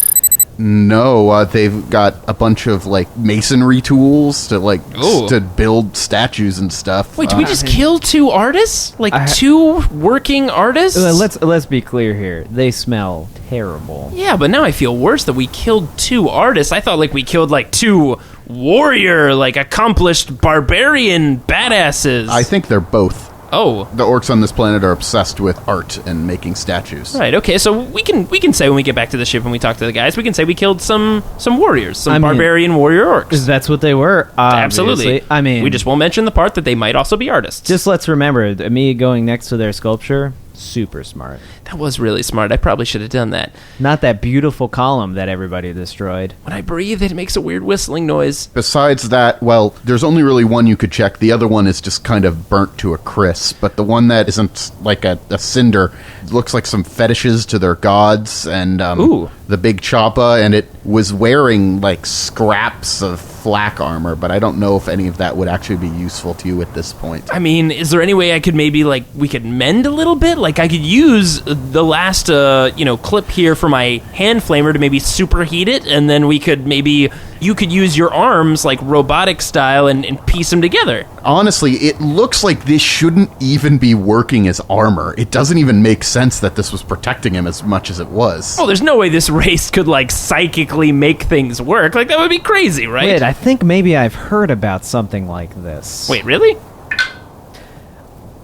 No, they've got a bunch of like masonry tools to Ooh. to build statues and stuff. Wait, did we just kill 2 artists? Like I- 2 working artists? Let's be clear here. They smell terrible. Yeah, but now I feel worse that we killed 2 artists. I thought like we killed like 2 warrior, like accomplished barbarian badasses. I think they're both. Oh. The orcs on this planet are obsessed with art and making statues. Right, okay, so we can say when we get back to the ship and we talk to the guys, we can say we killed some warriors, some barbarian warrior orcs. That's what they were. Absolutely. Obviously. I mean, we just won't mention the part that they might also be artists. just let's remember me going next to their sculpture. Super smart. That was really smart. I probably should have done that. Not that beautiful column that everybody destroyed. When I breathe, it makes a weird whistling noise. Besides that, well, there's only really one you could check. The other one is just kind of burnt to a crisp. But the one that isn't like a cinder looks like some fetishes to their gods. And Ooh. the big choppa, and it was wearing like scraps of flak armor. But I don't know if any of that would actually be useful to you at this point. I mean, is there any way I could maybe, like, we could mend a little bit? Like, I could use the last, clip here for my hand flamer to maybe superheat it, and then we could maybe, you could use your arms, like, robotic style, and piece them together. Honestly, it looks like this shouldn't even be working as armor. It doesn't even make sense that this was protecting him as much as it was. Oh, there's no way this race could, like, psychically make things work. Like, that would be crazy, right? Wait, I think maybe I've heard about something like this. Wait, really?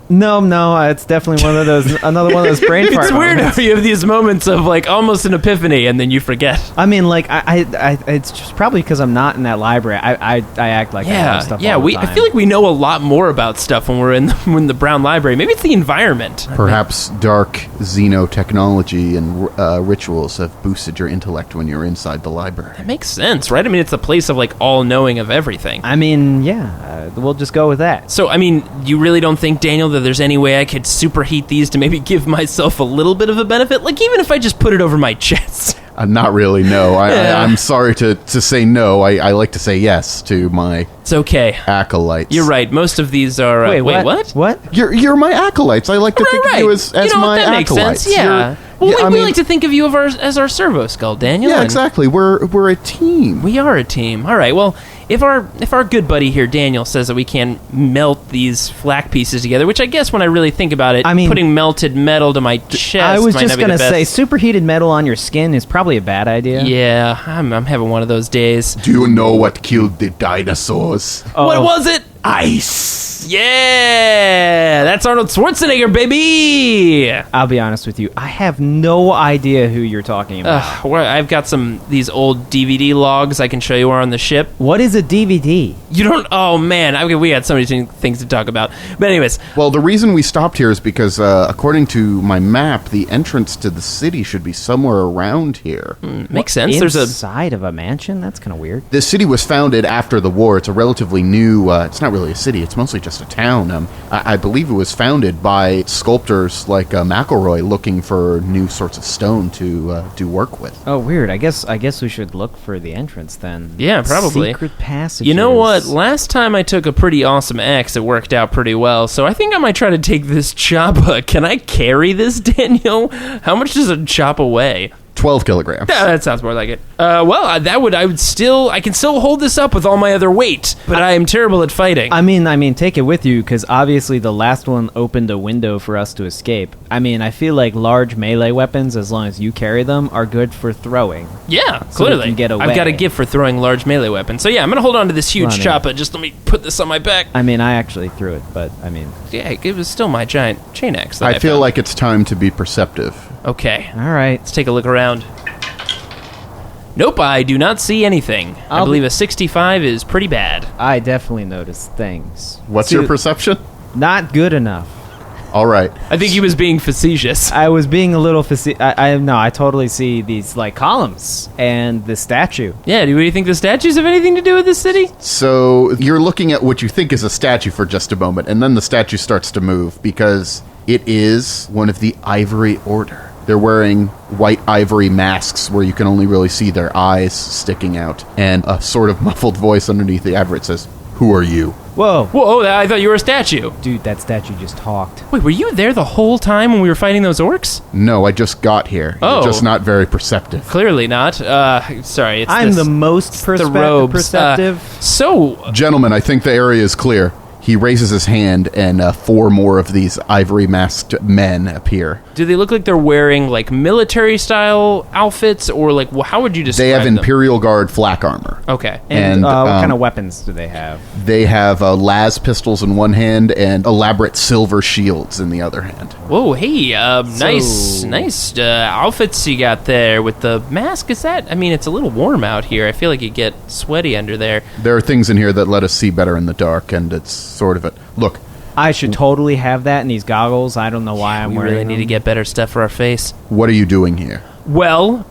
No, it's definitely one of those, another one of those brain fart It's weird moments. how you have these moments of, like, almost an epiphany, and then you forget. I mean, like, I it's just probably because I'm not in that library. I act like I know stuff all the time. I feel like we know a lot more about stuff when we're in the Brown Library. Maybe it's the environment. Perhaps dark xenotechnology and rituals have boosted your intellect when you're inside the library. That makes sense, right? I mean, it's the place of, like, all-knowing of everything. I mean, yeah, we'll just go with that. So, I mean, you really don't think, Daniel, that there's any way I could superheat these to maybe give myself a little bit of a benefit? Like, even if I just put it over my chest. Not really, no. I'm sorry to say no. I like to say yes to my It's okay. acolytes. You're right. Most of these are... Wait, what? What? You're my acolytes. I like to think of you as you know, my that makes acolytes. sense. Yeah. Well, we like to think of you as our servo skull, Daniel. Yeah, and exactly. We're a team. We are a team. All right. Well, if our good buddy here, Daniel, says that we can melt these flak pieces together, which I guess when I really think about it, I mean, putting melted metal to my chest I was might just not be the gonna best. say, superheated metal on your skin is probably a bad idea. Yeah, I'm having one of those days. Do you know what killed the dinosaurs? What was it? Ice. Yeah, that's Arnold Schwarzenegger, baby. I'll be honest with you, I have no idea who you're talking about. I've got these old DVD logs I can show you on the ship. What is a DVD? You don't... Oh, man. We had so many things to talk about. But anyways, Well, the reason we stopped here is because, according to my map, the entrance to the city should be somewhere around here. makes sense. There's a... Inside of a mansion? That's kind of weird. This city was founded after the war. It's a relatively new... it's not really a city. It's mostly just just a town. I believe it was founded by sculptors like McElroy looking for new sorts of stone to do work with. Oh, weird. I guess we should look for the entrance then. Yeah, probably. Secret passages. You know what? Last time I took a pretty awesome axe, it worked out pretty well. So I think I might try to take this choppa. Can I carry this, Daniel? How much does a choppa weigh? 12 kilograms. Yeah, that sounds more like it. I can still hold this up with all my other weight, but I am terrible at fighting. I mean, take it with you, because obviously the last one opened a window for us to escape. I mean, I feel like large melee weapons, as long as you carry them, are good for throwing. Yeah, So we clearly. can get away. I've got a gift for throwing large melee weapons. So yeah, I'm going to hold on to this huge choppa. Just let me put this on my back. I mean, I actually threw it, but I mean... Yeah, it was still my giant chain axe that I feel found. like it's time to be perceptive. Okay. All right. Let's take a look around. Nope, I do not see anything. I believe a 65 is pretty bad. I definitely noticed things. What's your perception? Not good enough. All right. I think he was being facetious. I was being a little I totally see these, like, columns and the statue. Yeah, do you think the statues have anything to do with this city? So you're looking at what you think is a statue for just a moment, and then the statue starts to move because it is one of the Ivory Order. They're wearing white ivory masks where you can only really see their eyes sticking out, and a sort of muffled voice underneath the ivory says, "Who are you?" Whoa. Whoa, I thought you were a statue. Dude, that statue just talked. Wait, were you there the whole time when we were fighting those orcs? No, I just got here. Oh. You're just not very perceptive. Clearly not. Sorry, it's I'm the most the robes. perceptive. Gentlemen, I think the area is clear. He raises his hand, and 4 more of these ivory-masked men appear. Do they look like they're wearing, like, military-style outfits, or, like, how would you describe They have them? Imperial Guard flak armor. Okay. And what kind of weapons do they have? They have las pistols in one hand and elaborate silver shields in the other hand. Whoa, hey, nice outfits you got there with the mask. Is that? I mean, it's a little warm out here. I feel like you get sweaty under there. There are things in here that let us see better in the dark, and it's sort of it. Look, I should totally have that in these goggles. I don't know why I'm We wearing really need to them. get better stuff for our face. what are you doing here? Well,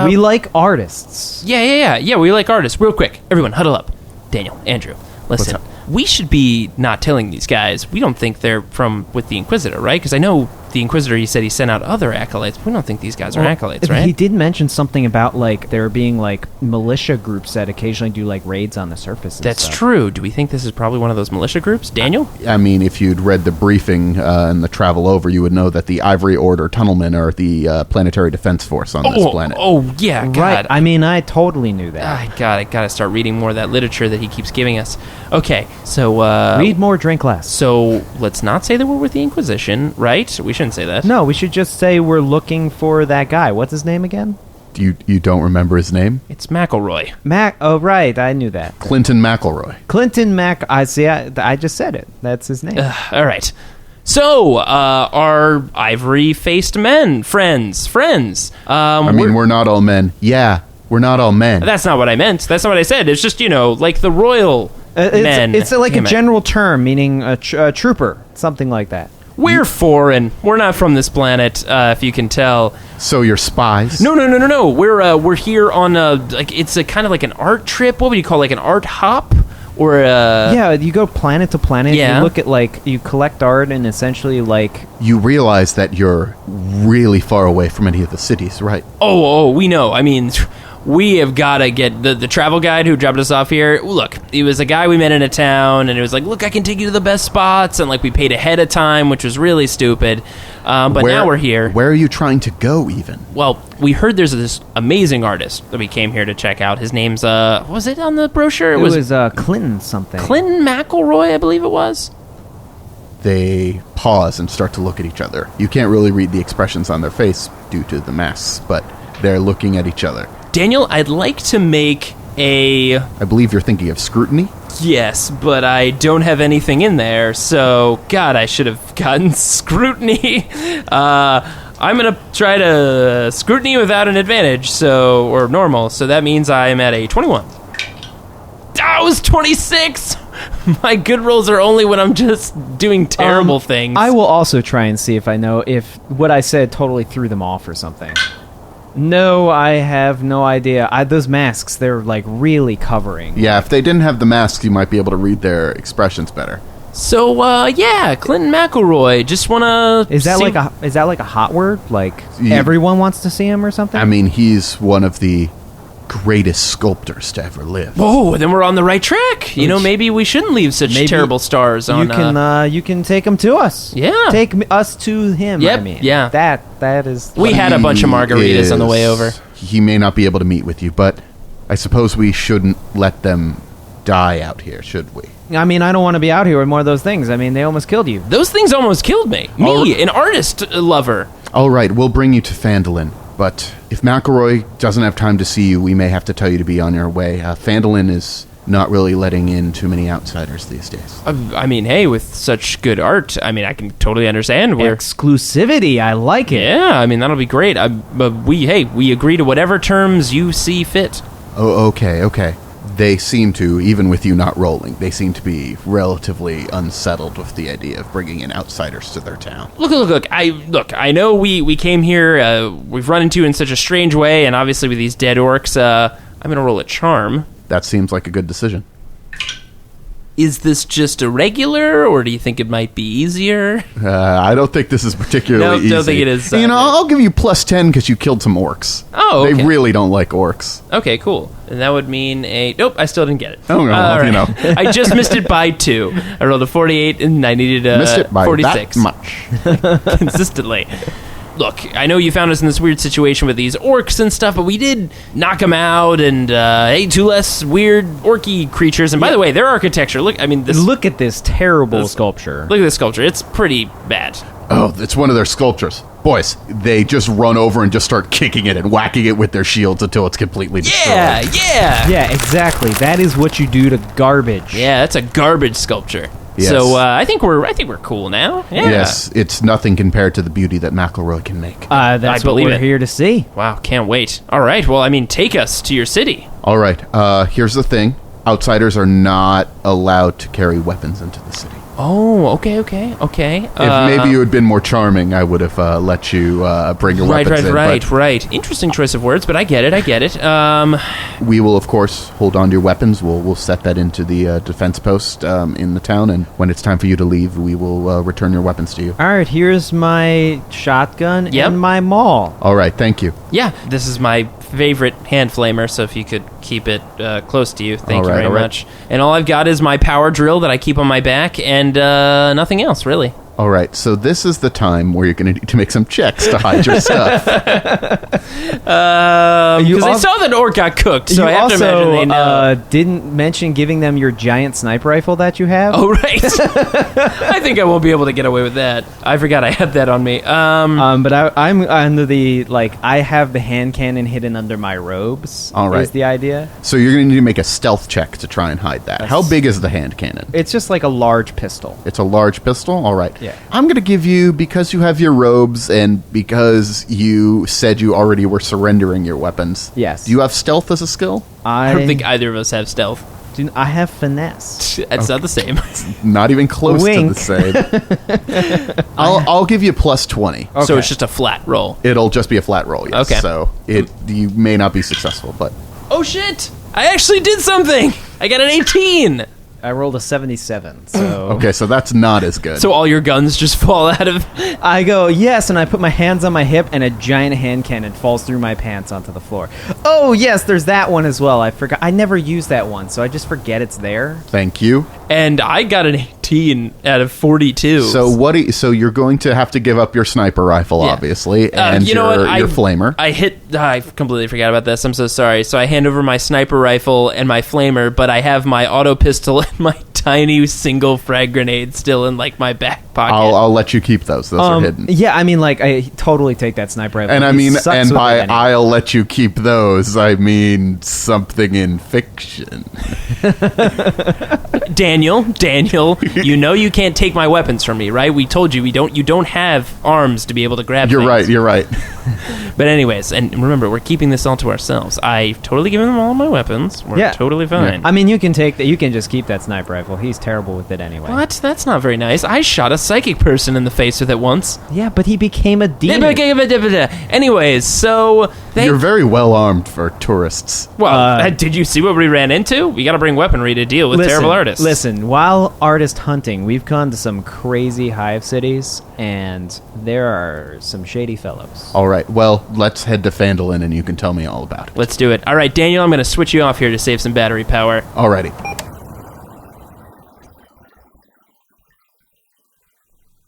We like artists. Yeah, we like artists. Real quick, everyone, huddle up. Daniel, Andrew, listen. up? We should be not telling these guys. We don't think they're from with the Inquisitor, right? Because I know the Inquisitor, he said he sent out other acolytes, but we don't think these guys are acolytes, right? He did mention something about, like, there being, like, militia groups that occasionally do, like, raids on the surface and That's stuff. true. Do we think this is probably one of those militia groups? Daniel? I mean, if you'd read the briefing and the travel over, you would know that the Ivory Order Tunnelmen are the planetary defense force on this planet. Oh, yeah, God. Right. I mean, I totally knew that. I gotta start reading more of that literature that he keeps giving us. Okay, so Read more, drink less. So let's not say that we're with the Inquisition, right? We shouldn't say that. No, we should just say we're looking for that guy. What's his name again? You don't remember his name? It's McElroy. Oh, right. I knew that. Clinton McElroy. Clinton I just said it. That's his name. All right. So, our ivory-faced men, friends. I mean, we're not all men. Yeah, we're not all men. That's not what I meant. That's not what I said. It's just, like the royal men. It's like Damn a it. general term, meaning a trooper, something like that. We're foreign. We're not from this planet, if you can tell. So you're spies? No. We're here on it's a kind of like an art trip. What would you call, like an art hop? Or yeah, you go planet to planet. Yeah. You look at, like, you collect art and essentially, like... You realize that you're really far away from any of the cities, right? Oh, we know. I mean, we have got to get the travel guide who dropped us off here. Look, he was a guy we met in a town, and it was like, look, I can take you to the best spots, and, like, we paid ahead of time, which was really stupid. But now we're here. Where are you trying to go, even? Well, we heard there's this amazing artist that we came here to check out. His name's, what was it on the brochure? It was Clinton something. Clinton McElroy, I believe it was. They pause and start to look at each other. You can't really read the expressions on their face due to the masks, but they're looking at each other. Daniel, I'd like to make I believe you're thinking of scrutiny? Yes, but I don't have anything in there, so, God, I should have gotten scrutiny. I'm going to try to scrutiny without an advantage, or normal, so that means I'm at a 21. That was 26! My good rolls are only when I'm just doing terrible things. I will also try and see if I know if what I said totally threw them off or something. No, I have no idea. Those masks, they're, like, really covering. Yeah, if they didn't have the masks, you might be able to read their expressions better. So, yeah, Clinton McElroy. Just wanna. Is that like a hot word? Like everyone wants to see him or something? I mean, he's one of the greatest sculptors to ever live. Oh, then we're on the right track. You know, maybe we shouldn't leave such terrible stars on. You can take him to us. Yeah, take us to him. Yep. I mean, yeah. That is. We had a bunch of margaritas on the way over. He may not be able to meet with you, but I suppose we shouldn't let them die out here, should we? I mean, I don't want to be out here with more of those things. I mean, they almost killed you. Those things almost killed me. Me, an artist lover. All right, we'll bring you to Phandalin. But if McElroy doesn't have time to see you, we may have to tell you to be on your way. Phandalin is not really letting in too many outsiders these days. I mean, hey, with such good art, I mean, I can totally understand where exclusivity. I like it. Yeah, I mean, that'll be great. But we agree to whatever terms you see fit. Oh, okay. They seem to, even with you not rolling, they seem to be relatively unsettled with the idea of bringing in outsiders to their town. Look. I know we came here. We've run into you in such a strange way, and obviously with these dead orcs, I'm gonna roll a charm. That seems like a good decision. Is this just a regular, or do you think it might be easier? I don't think this is particularly easy. No, don't think it is. I'll give you +10 because you killed some orcs. Oh, okay. They really don't like orcs. Okay, cool. And that would mean nope, I still didn't get it. Oh, no, right. I just missed it by 2. I rolled a 48, and I needed a 46. Missed it by that much. Consistently. Look, I know you found us in this weird situation with these orcs and stuff, but we did knock them out, and 2 less weird orky creatures. And by the way, their architecture, look at this terrible sculpture. Look at this sculpture. It's pretty bad. Oh, it's one of their sculptures. Boys, they just run over and just start kicking it and whacking it with their shields until it's completely destroyed. Yeah, exactly. That is what you do to garbage. Yeah, that's a garbage sculpture. Yes. So I think we're cool now. Yeah. Yes, it's nothing compared to the beauty that McElroy can make. That's what we're here to see. Wow, can't wait. All right, well, I mean, take us to your city. All right, here's the thing. Outsiders are not allowed to carry weapons into the city. Oh, okay. If maybe you had been more charming, I would have let you bring your weapons in. Right. Interesting choice of words, but I get it. We will, of course, hold on to your weapons. We'll set that into the defense post in the town, and when it's time for you to leave, we will return your weapons to you. All right, here's my shotgun and my maul. All right, thank you. Yeah, this is my favorite hand flamer, so if you could keep it close to you, thank you very much. And all I've got is my power drill that I keep on my back, and nothing else, really. All right, so this is the time where you're going to need to make some checks to hide your stuff. Because they saw that orc got cooked, so I have to imagine they know. Didn't mention giving them your giant sniper rifle that you have. Oh, right. I think I won't be able to get away with that. I forgot I had that on me. But I'm under the, I have the hand cannon hidden under my robes. All right. Is the idea. So you're going to need to make a stealth check to try and hide that. How big is the hand cannon? It's just like a large pistol. It's a large pistol? All right. Yeah. I'm going to give you, because you have your robes and because you said you already were surrendering your weapons. Yes. Do you have stealth as a skill? I don't think either of us have stealth. I have finesse. It's not the same. Not even close Wink. to the same. I'll give you +20. Okay. So it's just a flat roll. It'll just be a flat roll, yes. Okay. So you may not be successful, but... Oh, shit! I actually did something! I got an 18! I rolled a 77, so... Okay, so that's not as good. So all your guns just fall out of... I go, yes, and I put my hands on my hip, and a giant hand cannon falls through my pants onto the floor. Oh, yes, there's that one as well. I forgot. I never used that one, so I just forget it's there. Thank you. And I got an 18 out of 42. So so you're going to have to give up your sniper rifle, obviously, and you know your flamer. I completely forgot about this. I'm so sorry. So I hand over my sniper rifle and my flamer, but I have my auto pistol and my tiny single frag grenade still in my back pocket. I'll let you keep those. Those are hidden. Yeah, I mean, I totally take that sniper rifle. And and by I'll let you keep those, I mean something in fiction. Daniel, you know you can't take my weapons from me, right? We told you you don't have arms to be able to grab things. You're right. But anyways, and remember, we're keeping this all to ourselves. I've totally given them all my weapons. We're totally fine. I mean, you can just keep that sniper rifle. He's terrible with it anyway. What? That's not very nice. I shot a psychic person in the face with it once. Yeah, but he became a demon. Anyways, so You're very well armed for tourists. Well, did you see what we ran into? We got to bring weaponry to deal with terrible artists. Listen, while artist hunting, we've gone to some crazy hive cities, and there are some shady fellows. All right, well, let's head to Phandalin and you can tell me all about it. Let's do it. All right, Daniel, I'm going to switch you off here to save some battery power. Alrighty.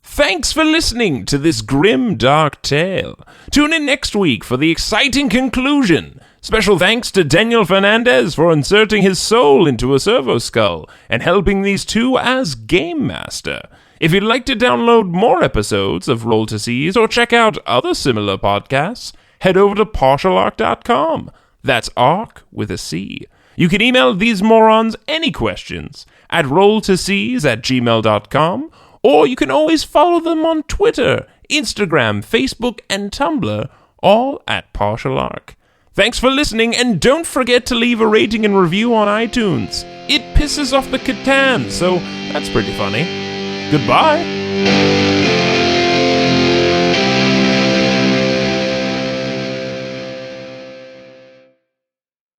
Thanks for listening to this grim, dark tale. Tune in next week for the exciting conclusion. Special thanks to Daniel Fernandez for inserting his soul into a Servo skull and helping these two as Game Master. If you'd like to download more episodes of Roll to Seize or check out other similar podcasts, head over to partialark.com. That's Ark with a C. You can email these morons any questions at rolltoseize@gmail.com, or you can always follow them on Twitter, Instagram, Facebook, and Tumblr, all at Partial Ark. Thanks for listening, and don't forget to leave a rating and review on iTunes. It pisses off the Catan, so that's pretty funny. Goodbye.